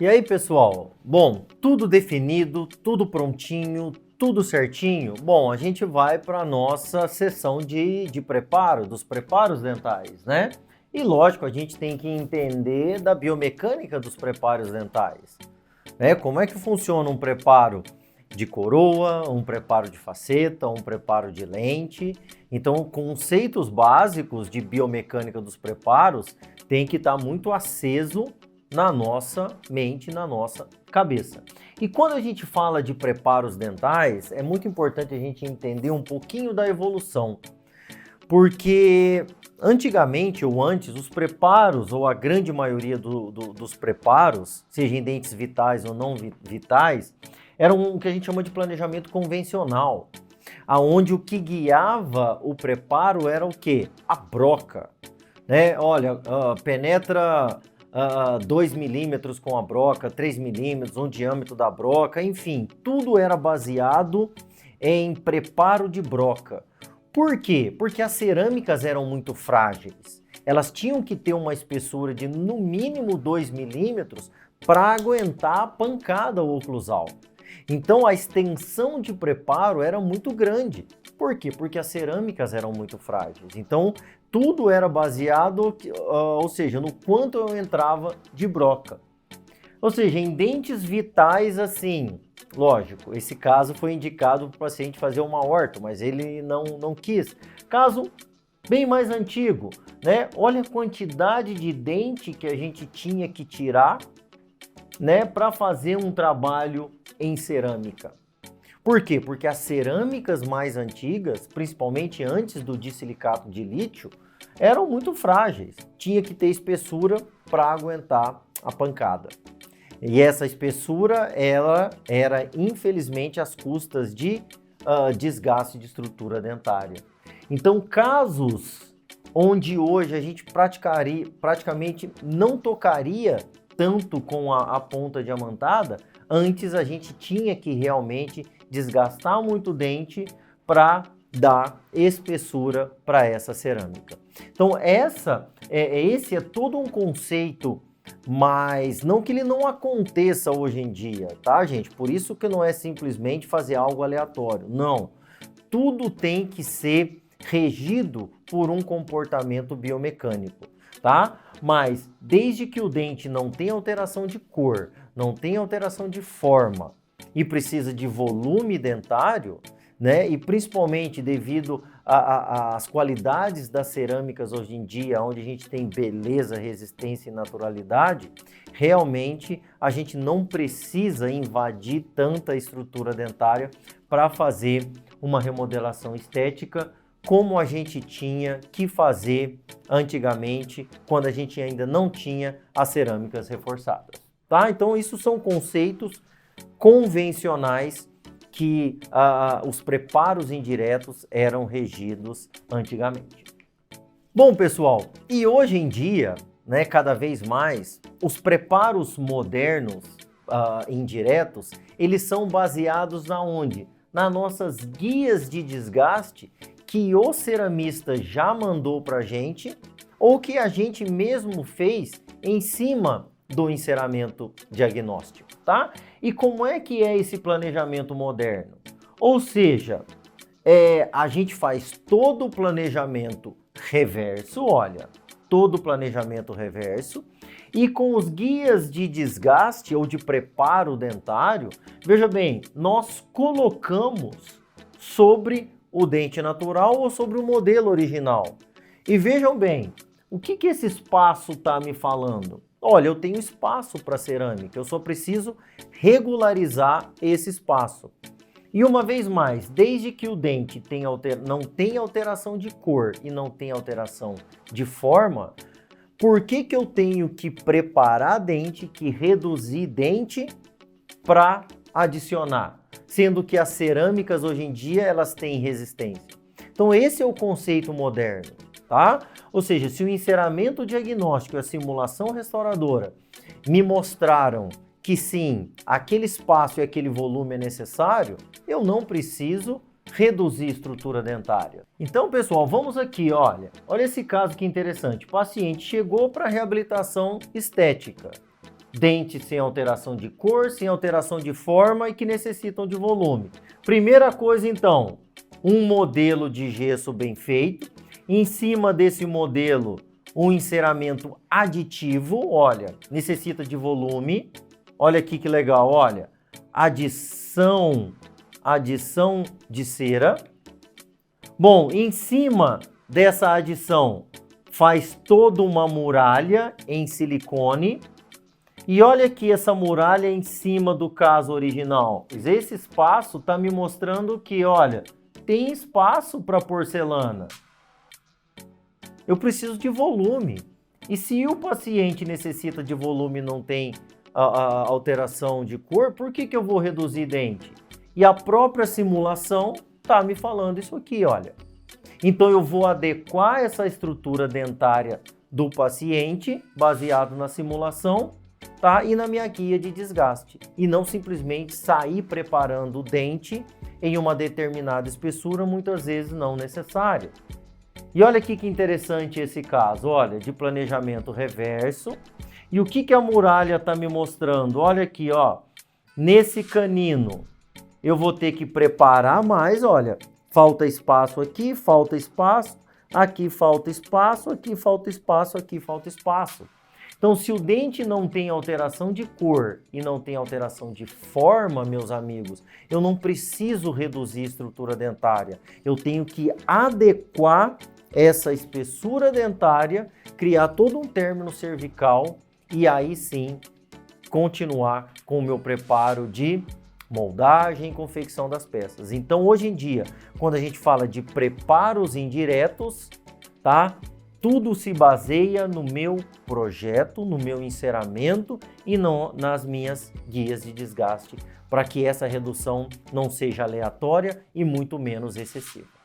E aí, pessoal? Bom, tudo definido, tudo prontinho, tudo certinho? Bom, a gente vai para a nossa sessão de preparo, dos preparos dentais, né? E lógico, a gente tem que entender da biomecânica dos preparos dentais, né? Como é que funciona um preparo de coroa, um preparo de faceta, um preparo de lente. Então, conceitos básicos de biomecânica dos preparos tem que estar muito aceso na nossa mente, na nossa cabeça. E quando a gente fala de preparos dentais, é muito importante a gente entender um pouquinho da evolução, porque antigamente ou antes, os preparos, ou a grande maioria dos preparos, seja em dentes vitais ou não vitais, eram o que a gente chama de planejamento convencional, aonde o que guiava o preparo era o quê? A broca, né? Olha, penetra 2 milímetros com a broca, 3 milímetros, um diâmetro da broca, enfim, tudo era baseado em preparo de broca. Por quê? Porque as cerâmicas eram muito frágeis. Elas tinham que ter uma espessura de no mínimo 2 milímetros para aguentar a pancada oclusal. Então a extensão de preparo era muito grande. Por quê? Porque as cerâmicas eram muito frágeis. Então tudo era baseado, ou seja, no quanto eu entrava de broca. Ou seja, em dentes vitais, assim, lógico, esse caso foi indicado para o paciente fazer uma orto, mas ele não quis. Caso bem mais antigo, né? Olha a quantidade de dente que a gente tinha que tirar, né, para fazer um trabalho em cerâmica. Por quê? Porque as cerâmicas mais antigas, principalmente antes do disilicato de lítio, eram muito frágeis. Tinha que ter espessura para aguentar a pancada. E essa espessura, ela era infelizmente às custas de desgaste de estrutura dentária. Então, casos onde hoje a gente praticamente não tocaria tanto com a ponta diamantada, antes a gente tinha que realmente desgastar muito o dente para dar espessura para essa cerâmica. Então esse é todo um conceito, mas não que ele não aconteça hoje em dia, tá, gente? Por isso que não é simplesmente fazer algo aleatório, não. Tudo tem que ser regido por um comportamento biomecânico, tá? Mas desde que o dente não tenha alteração de cor, não tenha alteração de forma e precisa de volume dentário, né? E principalmente devido às qualidades das cerâmicas hoje em dia, onde a gente tem beleza, resistência e naturalidade, realmente a gente não precisa invadir tanta estrutura dentária para fazer uma remodelação estética como a gente tinha que fazer antigamente, quando a gente ainda não tinha as cerâmicas reforçadas, tá? Então isso são conceitos convencionais que os preparos indiretos eram regidos antigamente. Bom, pessoal, e hoje em dia, né, cada vez mais, os preparos modernos indiretos, eles são baseados na onde? Nas nossas guias de desgaste que o ceramista já mandou para a gente ou que a gente mesmo fez em cima do enceramento diagnóstico, tá? E como é que é esse planejamento moderno? Ou seja, a gente faz todo o planejamento reverso, olha, todo o planejamento reverso, e com os guias de desgaste ou de preparo dentário, veja bem, nós colocamos sobre o dente natural ou sobre o modelo original. E vejam bem, o que esse espaço está me falando? Olha, eu tenho espaço para cerâmica, eu só preciso regularizar esse espaço. E uma vez mais, desde que o dente não tenha alteração de cor e não tenha alteração de forma, por que eu tenho que preparar dente, que reduzir dente para adicionar? Sendo que as cerâmicas hoje em dia elas têm resistência. Então esse é o conceito moderno, tá? Ou seja, se o enceramento diagnóstico e a simulação restauradora me mostraram que sim, aquele espaço e aquele volume é necessário, eu não preciso reduzir estrutura dentária. Então, pessoal, vamos aqui, olha esse caso que interessante. O paciente chegou para reabilitação estética. dentes sem alteração de cor, sem alteração de forma e que necessitam de volume. Primeira coisa, então, um modelo de gesso bem feito. Em cima desse modelo, um enceramento aditivo, olha, necessita de volume. Olha aqui que legal, olha, adição de cera. Bom, em cima dessa adição, faz toda uma muralha em silicone. E olha aqui essa muralha em cima do caso original. Esse espaço está me mostrando que, olha, tem espaço para porcelana. Eu preciso de volume. E se o paciente necessita de volume e não tem a alteração de cor, por que eu vou reduzir dente? E a própria simulação está me falando isso aqui, olha. Então eu vou adequar essa estrutura dentária do paciente, baseado na simulação, tá? E na minha guia de desgaste. E não simplesmente sair preparando o dente em uma determinada espessura, muitas vezes não necessária. E olha aqui que interessante esse caso, olha, de planejamento reverso. E o que a muralha está me mostrando? Olha aqui, ó, nesse canino eu vou ter que preparar mais, olha, falta espaço aqui, falta espaço, aqui falta espaço, aqui falta espaço, aqui falta espaço. Então, se o dente não tem alteração de cor e não tem alteração de forma, meus amigos, eu não preciso reduzir a estrutura dentária. Eu tenho que adequar essa espessura dentária, criar todo um término cervical e aí sim continuar com o meu preparo de moldagem e confecção das peças. Então, hoje em dia, quando a gente fala de preparos indiretos, tá? Tudo se baseia no meu projeto, no meu enceramento e não nas minhas guias de desgaste, para que essa redução não seja aleatória e muito menos excessiva.